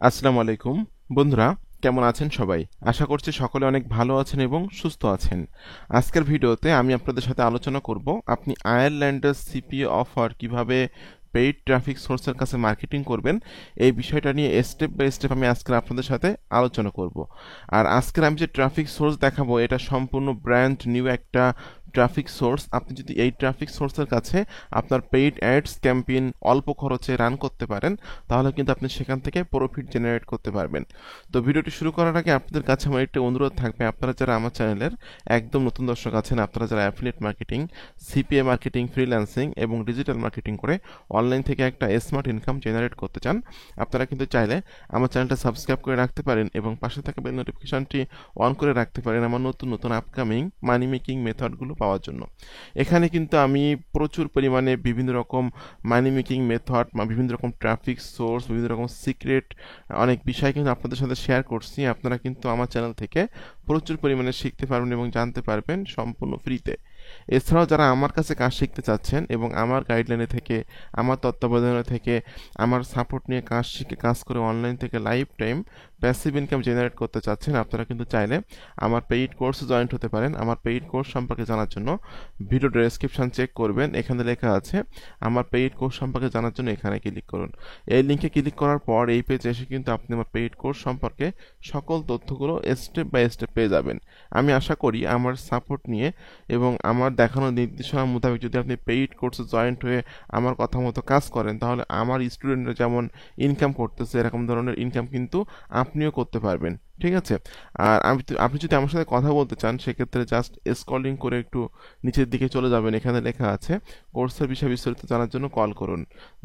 আসসালামু আলাইকুম বন্ধুরা, কেমন আছেন সবাই? আশা করছি সকলে অনেক ভালো আছেন এবং সুস্থ আছেন। আজকের ভিডিওতে আমি আপনাদের সাথে আলোচনা করব আপনি আয়ারল্যান্ডের সিপিএ অফার কিভাবে পেইড ট্রাফিক সোর্সের কাছে মার্কেটিং করবেন, এই বিষয়টা নিয়ে স্টেপ বাই স্টেপ আমি আজকে আপনাদের সাথে আলোচনা করব। আর আজকের আমি যে ট্রাফিক সোর্স দেখাবো এটা সম্পূর্ণ ব্র্যান্ড নিউ একটা ট্রাফিক সোর্স। আপনি যদি এই ট্রাফিক সোর্সের কাছে আপনার পেইড অ্যাডস ক্যাম্পেইন অল্প খরচে রান করতে পারেন, তাহলে কিন্তু আপনি সেখান থেকে প্রফিট জেনারেট করতে পারবেন। তো ভিডিওটি শুরু করার আগে আপনাদের কাছে আমার একটা অনুরোধ থাকবে, আপনারা যারা আমার চ্যানেলের একদম নতুন দর্শক আছেন, আপনারা যারা affiliate marketing, CPA marketing, freelancing এবং ডিজিটাল মার্কেটিং করে অনলাইন থেকে একটা স্মার্ট ইনকাম জেনারেট করতে চান, আপনারা কিন্তু চাইলে আমার চ্যানেলটা সাবস্ক্রাইব করে রাখতে পারেন এবং পাশে থাকা বেল নোটিফিকেশনটি অন করে রাখতে পারেন আমার নতুন নতুন আপকামিং মানি মেকিং মেথডগুলো পাওয়ার জন্য। এখানে কিন্তু আমি প্রচুর পরিমাণে বিভিন্ন রকম মানি মেকিং মেথড, বিভিন্ন রকম ট্রাফিক সোর্স, বিভিন্ন রকম সিক্রেট অনেক বিষয় কিন্তু আপনাদের সাথে শেয়ার করছি। আপনারা কিন্তু আমার চ্যানেল থেকে প্রচুর পরিমাণে শিখতে পারবেন এবং জানতে পারবেন সম্পূর্ণ ফ্রিতে। এছাড়াও যারা আমার কাছে কাজ শিখতে চাচ্ছেন এবং আমার গাইডলাইনে থেকে, আমার তত্ত্বাবধানে থেকে, আমার সাপোর্ট নিয়ে কাজ শিখে কাজ করে অনলাইন থেকে life time passive income generate করতে চাচ্ছেন, আপনারা কিন্তু চাইলে আমার পেইড কোর্সে জয়েন্ট হতে পারেন। আমার পেইড কোর্স সম্পর্কে জানার জন্য ভিডিও ডেসক্রিপশন চেক করবেন, এখানে লেখা আছে আমার পেইড কোর্স সম্পর্কে জানার জন্য এখানে ক্লিক করুন। এই লিঙ্কে ক্লিক করার পর এই পেজে এসে কিন্তু আপনি আমার পেইড কোর্স সম্পর্কে সকল তথ্যগুলো স্টেপ বাই স্টেপ পেয়ে যাবেন। আমি আশা করি আমার সাপোর্ট নিয়ে এবং আমার দেখানো নির্দেশনা মোতাবেক যদি আপনি পেইড কোর্সে জয়েন্ট হয়ে আমার কথা মতো কাজ করেন, তাহলে আমার স্টুডেন্টরা যেমন ইনকাম করতেছে এরকম ধরনের ইনকাম কিন্তু আপনিও করতে পারবেন। ঠিক আছে? আর আপনি যদি আমার সাথে কথা বলতে চান, সেক্ষেত্রে জাস্ট স্ক্রলিং করে একটু নিচের দিকে চলে যাবেন, এখানে লেখা আছে কোর্সের বিষয়ে বিস্তারিত জানার জন্য কল করুন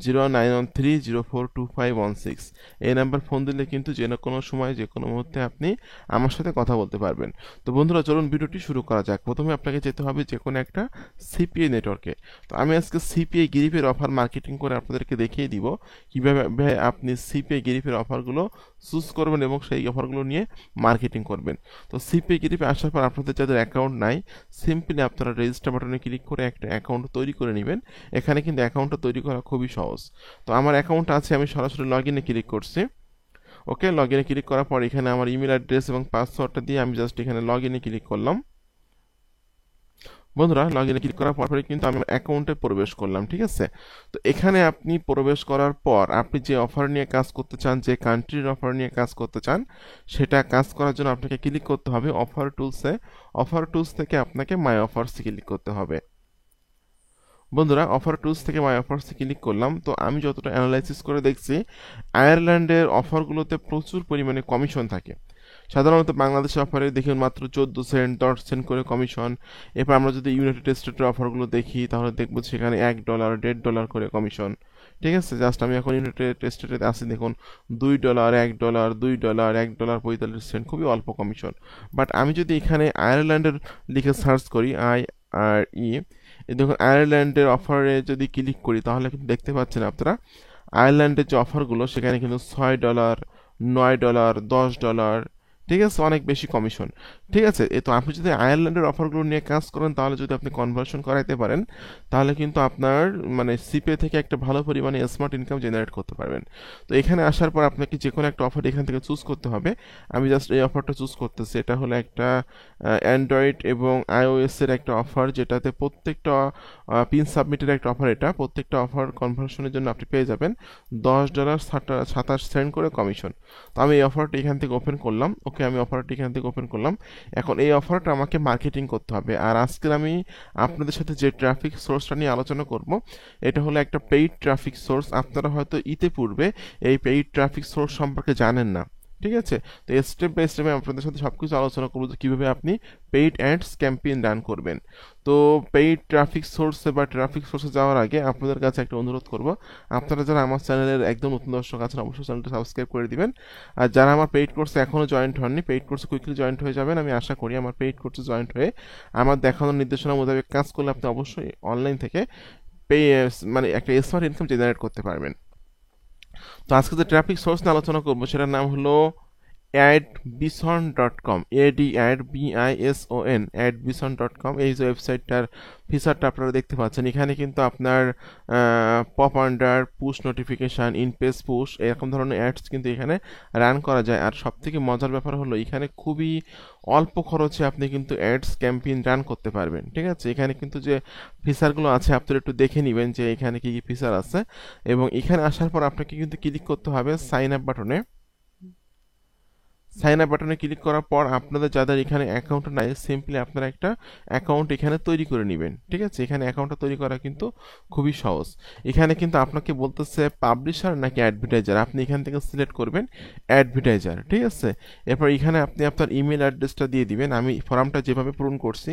0913042516। এই নাম্বার ফোন দিলে কিন্তু যে কোনো সময় যে কোনো মুহূর্তে আপনি আমার সাথে কথা বলতে পারবেন। তো বন্ধুরা, চলুন ভিডিওটি শুরু করা যাক। প্রথমে আপনাকে যেতে হবে যে কোনো একটা সিপিএ নেটওয়ার্কে। তো আমি আজকে সিপিএ গিরিপের অফার মার্কেটিং করে আপনাদেরকে দেখিয়ে দিব কীভাবে আপনি সিপিএ গিরিপের অফারগুলো চুজ করবেন এবং সেই অফারগুলো নিয়ে মার্কেটিং করবেন। তো সিপিএ গিরিপে আসার পর আপনাদের যাদের অ্যাকাউন্ট নাই, সিম্পলি আপনারা রেজিস্টার বাটনে ক্লিক করে একটা অ্যাকাউন্ট তৈরি করে নেবেন। এখানে কিন্তু অ্যাকাউন্টটা তৈরি করা খুবই সহজ। তো আমার অ্যাকাউন্ট আছে, আমি সরাসরি লগ ইনে ক্লিক করছি। ওকে, লগ ইনে ক্লিক করার পর এখানে আমার ইমেল অ্যাড্রেস এবং পাসওয়ার্ডটা দিয়ে আমি জাস্ট এখানে লগ ইনে ক্লিক করলাম। বন্ধুরা, লগ ইনে ক্লিক করার পরে কিন্তু আমি অ্যাকাউন্টে প্রবেশ করলাম। ঠিক আছে? তো এখানে আপনি প্রবেশ করার পর আপনি যে অফার নিয়ে কাজ করতে চান, যে কান্ট্রির অফার নিয়ে কাজ করতে চান, সেটা কাজ করার জন্য আপনাকে ক্লিক করতে হবে অফার টুলসে। অফার টুলস থেকে আপনাকে মাই অফার্সে ক্লিক করতে হবে। বন্ধুরা, অফার টুলস থেকে মাই অফার্সে ক্লিক করলাম। তো আমি যতটা অ্যানালাইসিস করে দেখছি, আয়ারল্যান্ডের অফারগুলোতে প্রচুর পরিমাণে কমিশন থাকে। সাধারণত বাংলাদেশের অফারে দেখুন মাত্র 14 সেন্ট 10 সেন্ট করে কমিশন। এরপর আমরা যদি ইউনাইটেড স্টেটের অফারগুলো দেখি, তাহলে দেখবো সেখানে $1 $1.5 করে কমিশন। ঠিক আছে? জাস্ট আমি এখন ইউনাইটেড স্টেটে আছি, দেখুন $2 $1 $2 $1.45, খুবই অল্প কমিশন। বাট আমি যদি এখানে আয়ারল্যান্ডের লিখে সার্চ করি, IRE, দেখুন আয়ারল্যান্ডের অফারে যদি ক্লিক করি, তাহলে কিন্তু দেখতে পাচ্ছেন আপনারা আয়ারল্যান্ডের যে অফারগুলো সেখানে কিন্তু $6 $9 $10, ঠিক আছে, অনেক বেশি কমিশন। ঠিক আছে? তো আপনি যদি আয়ারল্যান্ডের অফারগুলো নিয়ে কাজ করেন, তাহলে যদি আপনি কনভার্সন করাইতে পারেন, তাহলে কিন্তু আপনার মানে সিপে থেকে একটা ভালো পরিমাণে স্মার্ট ইনকাম জেনারেট করতে পারবেন। তো এখানে আসার পর আপনাকে যে কোনো একটা অফার এখান থেকে চুজ করতে হবে। আমি জাস্ট এই অফারটা চুজ করতেছি। এটা হলো একটা অ্যান্ড্রয়েড এবং iOS এর একটা অফার, যেটাতে প্রত্যেকটা পিন সাবমিটের একটা অফার। এটা প্রত্যেকটা অফার কনভার্সনের জন্য আপনি পেয়ে যাবেন $10 $27 করে কমিশন। তো আমি এই অফারটি এখান থেকে ওপেন করলাম। ওকে, আমি অফারটি এখান থেকে ওপেন করলাম। এখন এই অফারটা আমাকে মার্কেটিং করতে হবে। আর আজকের আমি আপনাদের সাথে যে ট্রাফিক সোর্সটা নিয়ে আলোচনা করব, এটা হলো একটা পেইড ট্রাফিক সোর্স। আপনারা হয়তো ইতিপূর্বে এই পেইড ট্রাফিক সোর্স সম্পর্কে জানেন না। ঠিক আছে? তো স্টেপ বাই স্টেপে আপনাদের সাথে সবকিছু আলোচনা করবো যে কীভাবে আপনি পেইড অ্যাডস ক্যাম্পেইন রান করবেন। তো পেইড ট্রাফিক সোর্সে বা ট্রাফিক সোর্সে যাওয়ার আগে আপনাদের কাছে একটা অনুরোধ করব, আপনারা যারা আমার চ্যানেলের একদম নতুন দর্শক আছেন, অবশ্যই চ্যানেলটা সাবস্ক্রাইব করে দিবেন। আর যারা আমার পেইড কোর্সে এখনও জয়েন্ট হননি, পেইড কোর্সে কুইকলি জয়েন্ট হয়ে যাবেন। আমি আশা করি আমার পেইড কোর্সে জয়েন্ট হয়ে আমার দেখানোর নির্দেশনা মোতাবেক কাজ করলে আপনি অবশ্যই অনলাইন থেকে পে মানে একটা স্মার্ট ইনকাম জেনারেট করতে পারবেন। তো আজকে যে ট্রাফিক সোর্স নিয়ে আলোচনা করবো, সেটার নাম হলো adbison.com adbison adbison.com এই যে ওয়েবসাইটটার ফিচারটা আপনারা দেখতে পাচ্ছেন। এখানে কিন্তু আপনার pop under, push notification, in page push এরকম ধরনের অ্যাডস কিন্তু এখানে রান করা যায়। আর সবথেকে মজার ব্যাপার হলো এখানে খুবই অল্প খরচে আপনি কিন্তু অ্যাডস ক্যাম্পেইন রান করতে পারবেন। ঠিক আছে, এখানে কিন্তু যে ফিচারগুলো আছে আপনারা একটু দেখে নেবেন যে এখানে কি কি ফিচার আছে, এবং এখানে আসার পর আপনাকে কিন্তু ক্লিক করতে হবে সাইন আপ বাটনে। সাইন আপ বাটনে ক্লিক করার পর আপনাদের যাদের এখানে অ্যাকাউন্ট নাই, সিম্পলি আপনারা একটা অ্যাকাউন্ট এখানে তৈরি করে নেবেন। ঠিক আছে, এখানে অ্যাকাউন্টটা তৈরি করা কিন্তু খুবই সহজ। এখানে কিন্তু আপনাকে বলতেছে পাবলিশার নাকি অ্যাডভার্টাইজার, আপনি এখান থেকে সিলেক্ট করবেন অ্যাডভার্টাইজার। ঠিক আছে, এরপর এখানে আপনি আপনার ইমেল অ্যাড্রেসটা দিয়ে দিবেন। আমি ফর্মটা যেভাবে পূরণ করছি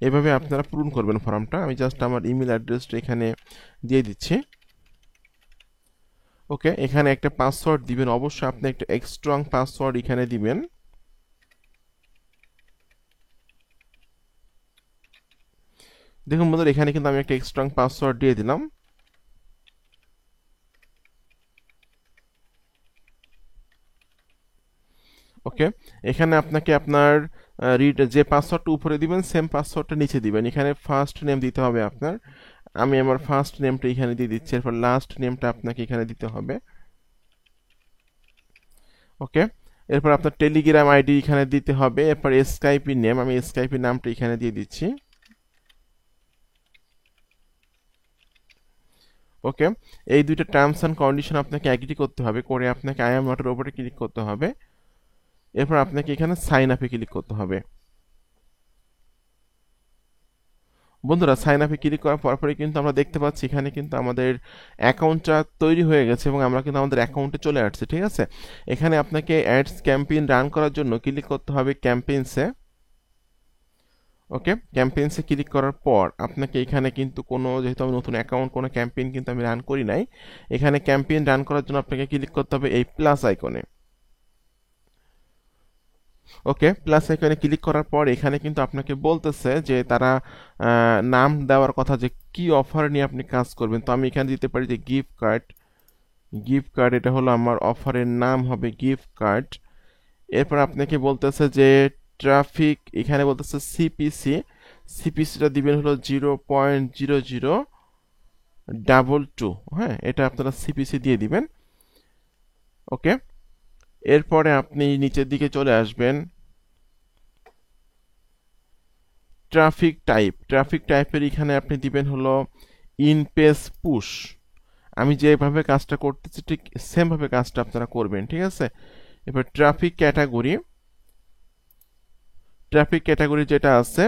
এভাবে আপনারা পূরণ করবেন ফর্মটা। আমি জাস্ট আমার ইমেল অ্যাড্রেসটা এখানে দিয়ে দিচ্ছি। ওকে, এখানে একটা পাসওয়ার্ড দিবেন, অবশ্যই আপনি একটা স্ট্রং পাসওয়ার্ড এখানে দিবেন। দেখুন বন্ধুরা, এখানে কিন্তু আমি একটা স্ট্রং পাসওয়ার্ড দিয়ে দিলাম। ওকে, এখানে আপনাকে আপনার যে পাসওয়ার্ডটা উপরে দিবেন সেম পাসওয়ার্ডটা নিচে দিবেন। এখানে ফার্স্ট নেম দিতে হবে আপনার, আমি আমার ফার্স্ট নেমটা এখানে দিয়ে দিচ্ছি। এরপর লাস্ট নেমটা আপনাকে এখানে দিতে হবে। ওকে, এরপর আপনার টেলিগ্রাম আইডি এখানে দিতে হবে। এরপর স্কাইপি নেম, আমি স্কাইপি নামটা এখানে দিয়ে দিচ্ছি। ওকে, এই দুইটা টার্মস অ্যান্ড কন্ডিশন আপনাকে এগ্রি করতে হবে, করে আপনাকে আই এম নটের উপরে ক্লিক করতে হবে। এরপর আপনাকে এখানে সাইন আপে ক্লিক করতে হবে। বন্ধুরা, সাইন আপে ক্লিক করার পরপরই কিন্তু আমরা দেখতে পাচ্ছি এখানে কিন্তু আমাদের অ্যাকাউন্টটা তৈরি হয়ে গেছে এবং আমরা কিন্তু আমাদের অ্যাকাউন্টে চলে আসছি। ঠিক আছে, এখানে আপনাকে অ্যাডস ক্যাম্পেইন রান করার জন্য ক্লিক করতে হবে ক্যাম্পেইনসে। ওকে, ক্যাম্পেইনসে ক্লিক করার পর আপনাকে এখানে কিন্তু কোনো, যেহেতু আমি নতুন অ্যাকাউন্ট, কোনো ক্যাম্পেইন কিন্তু আমি রান করি নাই, এখানে ক্যাম্পেইন রান করার জন্য আপনাকে ক্লিক করতে হবে এই প্লাস আইকনে। ওকে, প্লাস আইকনে ক্লিক করার পর এখানে কিন্তু আপনাকে বলতেছে যে তারা নাম দেওয়ার কথা, যে কি অফার নিয়ে আপনি কাজ করবেন। তো আমি এখানে দিতে পারি যে গিফট কার্ড। গিফট কার্ড, এটা হলো আমার অফারের নাম হবে গিফট কার্ড। এরপর আপনাকে বলতেছে যে ট্রাফিক, এখানে বলতেছে সিপিসি, সিপিসিটা দিবেন হলো 0.0022। হ্যাঁ, এটা আপনারা সিপিসি দিয়ে দিবেন। ওকে, এরপরে আপনি নিচের দিকে চলে আসবেন। ট্রাফিক টাইপ, ট্রাফিক টাইপের এখানে আপনি দিবেন হলো ইনপেজ পুশ। আমি যেভাবে কাজটা করতেছি ঠিক সেমভাবে কাজটা আপনারা করবেন। ঠিক আছে, এবার ট্রাফিক ক্যাটাগরি, ট্রাফিক ক্যাটাগরি যেটা আছে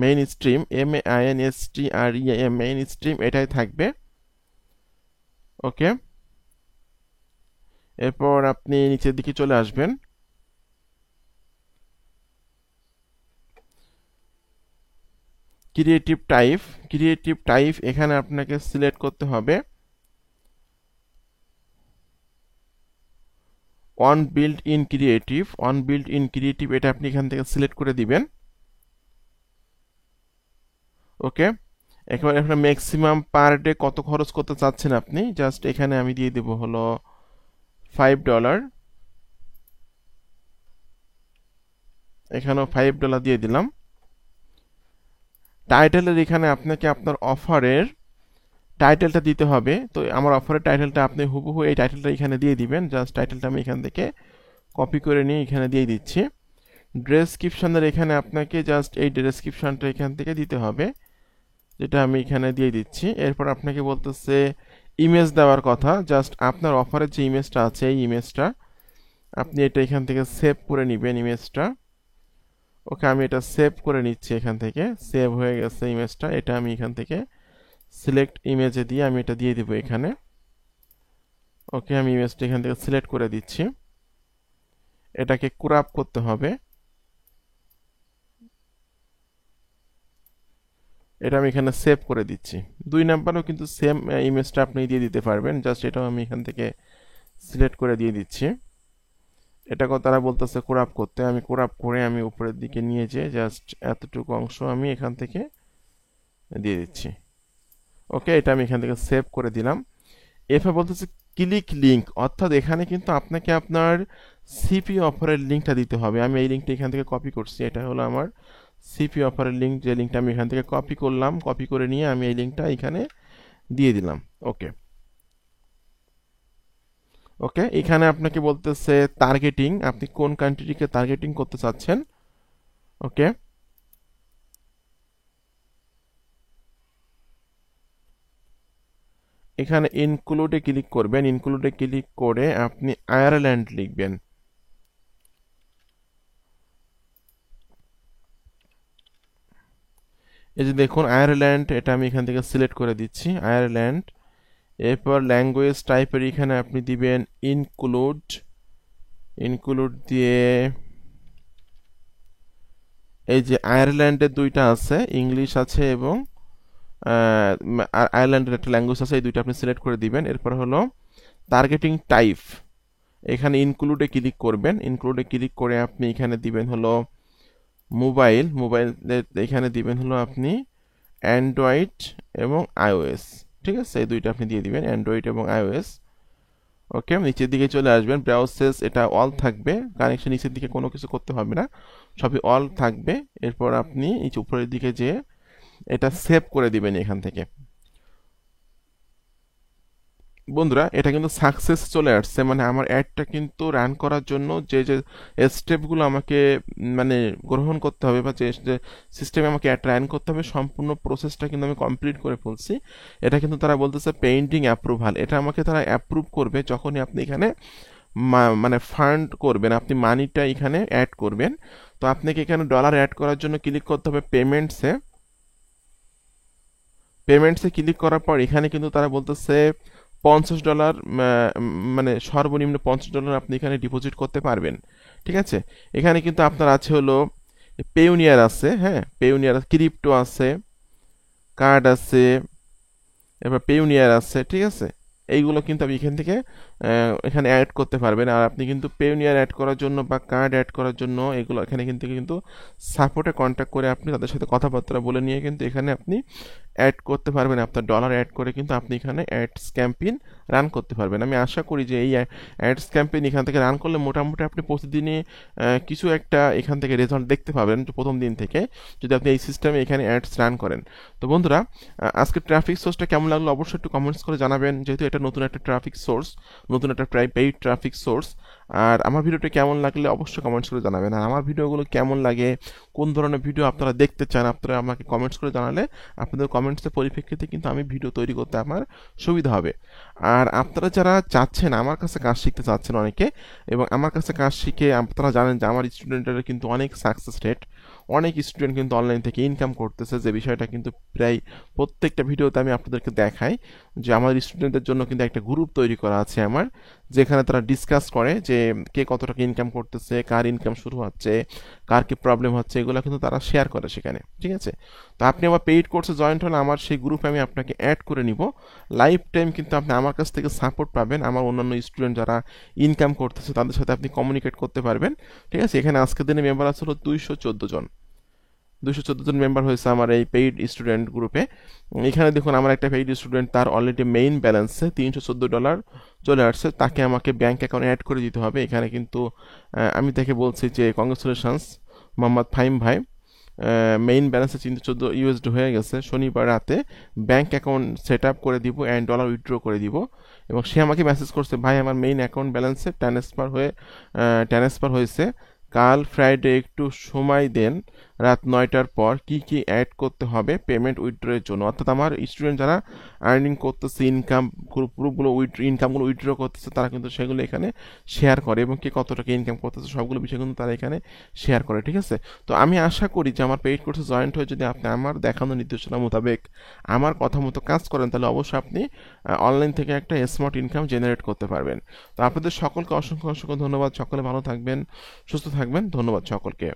main stream, MAINSTREAM, main stream এটাই থাকবে। ওকে, এরপর আপনি নিচের দিকে চলে আসবেন। ক্রিয়েটিভ টাইপ, ক্রিয়েটিভ টাইপ এখানে আপনাকে সিলেক্ট করতে হবে on build in creative. On build in creative এটা আপনি এখান থেকে সিলেক্ট করে দিবেন। ওকে, একেবারে আপনার ম্যাক্সিমাম পার ডে কত খরচ করতে চাচ্ছেন আপনি, জাস্ট এখানে আমি দিয়ে দেব হলো $5। এখানেও $5 দিয়ে দিলাম। টাইটেলের এখানে আপনাকে আপনার অফারের টাইটেলটা দিতে হবে। তো আমার অফারের টাইটেলটা আপনি হুবহু এই টাইটেলটা এখানে দিয়ে দিবেন। জাস্ট টাইটেলটা আমি এখান থেকে কপি করে নিয়ে এখানে দিয়ে দিচ্ছি। ডেসক্রিপশনের এখানে আপনাকে জাস্ট এই ডেসক্রিপশনটা এখান থেকে দিতে হবে, যেটা আমি এখানে দিয়ে দিচ্ছি। এরপর আপনাকে বলতেছে ইমেজ দেওয়ার কথা, জাস্ট আপনার অফারের যে ইমেজটা আছে এই ইমেজটা আপনি এটা এখান থেকে সেভ করে নেবেন ইমেজটা। ওকে, আমি এটা সেভ করে নিচ্ছি, এখান থেকে সেভ হয়ে গেছে ইমেজটা। এটা আমি এখান থেকে সিলেক্ট ইমেজে দিয়ে আমি এটা দিয়ে দিব এখানে। ওকে, আমি ইমেজটা এখান থেকে সিলেক্ট করে দিচ্ছি। এটাকে ক্রপ করতে হবে, এটা আমি এখানে সেভ করে দিচ্ছি। 2 নাম্বারও কিন্তু সেম ইমেজটা আপনি দিয়ে দিতে পারবেন। জাস্ট এটাও আমি এখান থেকে সিলেক্ট করে দিয়ে দিচ্ছি। এটাকেও তারা বলতেছে ক্রপ করতে, আমি ক্রপ করে আমি উপরের দিকে নিয়ে যেয়ে জাস্ট এতটুকু অংশ আমি এখান থেকে দিয়ে দিচ্ছি। ওকে, এটা আমি এখান থেকে সেভ করে দিলাম। এরপর বলতেছে ক্লিক লিঙ্ক, অর্থাৎ এখানে কিন্তু আপনাকে আপনার সিপি অফারের লিঙ্কটা দিতে হবে। আমি এই লিঙ্কটা এখান থেকে কপি করছি, এটা হলো আমার সিপি অফারের লিঙ্ক, যে লিঙ্কটা আমি এখান থেকে কপি করলাম, কপি করে নিয়ে আমি এই লিঙ্কটা এখানে দিয়ে দিলাম। ওকে ওকে, এখানে আপনাকে বলতেছে টার্গেটিং, আপনি কোন কান্ট্রিকে টার্গেটিং করতে চাচ্ছেন। ওকে, এখানে ইনক্লুডে ক্লিক করবেন, ইনক্লুডে ক্লিক করে আপনি আয়ারল্যান্ড লিখবেন। এই যে দেখুন আয়ারল্যান্ড, এটা আমি এখান থেকে সিলেক্ট করে দিচ্ছি আয়ারল্যান্ড। এরপর ল্যাঙ্গুয়েজ টাইপের এখানে আপনি দিবেন ইনক্লুড, ইনক্লুড দিয়ে এই যে আয়ারল্যান্ডের দুইটা আছে, ইংলিশ আছে এবং আয়ারল্যান্ডের একটা ল্যাঙ্গুয়েজ আছে, এই দুইটা আপনি সিলেক্ট করে দিবেন। এরপর হলো টার্গেটিং টাইপ, এখানে ইনক্লুডে ক্লিক করবেন, ইনক্লুডে ক্লিক করে আপনি এখানে দিবেন হলো মোবাইল, মোবাইল এখানে দিবেন হলো আপনি অ্যান্ড্রয়েড এবং আইওএস। ঠিক আছে, এই দুইটা আপনি দিয়ে দিবেন অ্যান্ড্রয়েড এবং আইওএস। ওকে, নিচের দিকে চলে আসবেন, ব্রাউজার এটা অল থাকবে, কানেকশন নিচের দিকে কোনো কিছু করতে হবে না, সবই অল থাকবে। এরপর আপনি এই উপরের দিকে যে এটা সেভ করে দিবেন এখান থেকে। বন্ধুরা এটা কিন্তু সাকসেস চলে আসছে, মানে আমার অ্যাডটা কিন্তু রান করার জন্য যে যে স্টেপগুলো আমাকে মানে গ্রহণ করতে হবে, বা যে সিস্টেমে আমাকে অ্যাড রান করতে হবে, সম্পূর্ণ প্রসেসটা কিন্তু আমি কমপ্লিট করে ফেলছি। এটা কিন্তু তারা বলতেছে পেইন্টিং অ্যাপ্রুভাল, এটা আমাকে তারা অ্যাপ্রুভ করবে যখনই আপনি এখানে মানে ফান্ড করবেন, আপনি মানিটা এখানে অ্যাড করবেন। তো আপনাকে এখানে ডলার অ্যাড করার জন্য ক্লিক করতে হবে পেমেন্টসে। পেমেন্টসে ক্লিক করার পর এখানে কিন্তু তারা বলতেছে $50, মানে সর্বনিম্ন $50 আপনি এখানে ডিপোজিট করতে পারবেন। ঠিক আছে, এখানে কিন্তু আপনার আছে হলো পেউনিয়ার আছে, হ্যাঁ পেউনিয়ার, ক্রিপ্টো আছে, কার্ড আছে, এবার পেউনিয়ার আছে। ঠিক আছে, এইগুলো কিন্তু আপনি এখান থেকে এখানে অ্যাড করতে পারবেন। আর আপনি কিন্তু পেউনিয়ার অ্যাড করার জন্য বা কার্ড অ্যাড করার জন্য এগুলো এখানে কিন্তু সাপোর্টে কন্ট্যাক্ট করে আপনি তাদের সাথে কথাবার্তা বলে নিয়ে কিন্তু এখানে আপনি অ্যাড করতে পারবেন। আপনার ডলার অ্যাড করে কিন্তু আপনি এখানে অ্যাডস ক্যাম্পেইন রান করতে পারবেন। আমি আশা করি যে এই অ্যাডস ক্যাম্পেইন এখান থেকে রান করলে মোটামুটি আপনি প্রতিদিনই কিছু একটা এখান থেকে রেজাল্ট দেখতে পাবেন প্রথম দিন থেকে, যদি আপনি এই সিস্টেমে এখানে অ্যাডস রান করেন। তো বন্ধুরা আজকে ট্রাফিক সোর্সটা কেমন লাগলো অবশ্যই একটু কমেন্টস করে জানাবেন, যেহেতু এটা নতুন একটা ট্রাফিক সোর্স, নতুন একটা পেইড ট্রাফিক সোর্স। আর আমার ভিডিওটা কেমন লাগলে অবশ্যই কমেন্টস করে জানাবেন। আর আমার ভিডিওগুলো কেমন লাগে, কোন ধরনের ভিডিও আপনারা দেখতে চান, আপনারা আমাকে কমেন্টস করে জানালে আপনাদের কমেন্টসের পরিপ্রেক্ষিতে কিন্তু আমি ভিডিও তৈরি করতে আমার সুবিধা হবে। আর আপনারা যারা চাচ্ছেন আমার কাছে কাজ শিখতে চাচ্ছেন অনেকে, এবং আমার কাছে কাজ শিখে আপনারা জানেন যে আমার স্টুডেন্টের কিন্তু অনেক সাকসেস রেট, অনেক স্টুডেন্ট কিন্তু অনলাইন থেকে ইনকাম করতেছে, যে বিষয়টা কিন্তু প্রায় প্রত্যেকটা ভিডিওতে আমি আপনাদেরকে দেখাই যে আমার স্টুডেন্টদের জন্য কিন্তু একটা গ্রুপ তৈরি করা আছে আমার, যেখানে তারা ডিসকাস করে যে কে কত টাকা ইনকাম করতেছে, কার ইনকাম শুরু হচ্ছে, কার কি প্রবলেম হচ্ছে, এগুলো কিন্তু তারা শেয়ার করে সেখানে। ঠিক আছে, তো আপনি আমার পেইড কোর্সে জয়েন্ট হলে আমার সেই গ্রুপে আমি আপনাকে অ্যাড করে নিব, লাইফ টাইম কিন্তু আপনি আমার কাছ থেকে সাপোর্ট পাবেন, আমার অন্যান্য স্টুডেন্ট যারা ইনকাম করতেছে তাদের সাথে আপনি কমিউনিকেট করতে পারবেন। ঠিক আছে, এখানে আজকের দিনে মেম্বার আছে হলো 214 জন, 214 জন মেম্বার হয়েছে আমার এই পেইড স্টুডেন্ট গ্রুপে। এখানে দেখুন আমার একটা পেইড স্টুডেন্ট, তার অলরেডি মেইন ব্যালেন্সে $314 চলে আসছে, তাকে আমাকে ব্যাংক অ্যাকাউন্টে অ্যাড করে দিতে হবে। এখানে কিন্তু আমি তাকে বলছি যে কংগ্রেচুলেশনস মোহাম্মদ ফাহিম ভাই, মেইন ব্যালেন্সে $314 হয়ে গেছে, শনিবার রাতে ব্যাংক অ্যাকাউন্ট সেট আপ করে দিব অ্যান্ড ডলার উইথড্র করে দিব। এবং সে আমাকে মেসেজ করছে, ভাই আমার মেইন অ্যাকাউন্ট ব্যালেন্সে ট্রান্সফার হয়েছে, কাল ফ্রাইডে একটু সময় দেন, রাত 9টার পর কি কি অ্যাড করতে হবে পেমেন্ট উইথড্রয়ের জন্য। অর্থাৎ আমার স্টুডেন্ট যারা আর্নিং করতেছে, ইনকামগুলো উইথড্র করতেছে, তারা কিন্তু সেগুলো এখানে শেয়ার করে, এবং কে কত টাকা ইনকাম করতেছে সবগুলো বিষয় কিন্তু তারা এখানে শেয়ার করে। ঠিক আছে, তো আমি আশা করি যে আমার পেইড কোর্সে জয়েন্ট হয়ে যদি আপনি আমার দেখানো নির্দেশনা মোতাবেক আমার কথা মতো কাজ করেন, তাহলে অবশ্যই আপনি অনলাইন থেকে একটা স্মার্ট ইনকাম জেনারেট করতে পারবেন। তো আপনাদের সকলকে অসংখ্য অসংখ্য ধন্যবাদ, সকলে ভালো থাকবেন, সুস্থ থাকবেন, ধন্যবাদ সকলকে।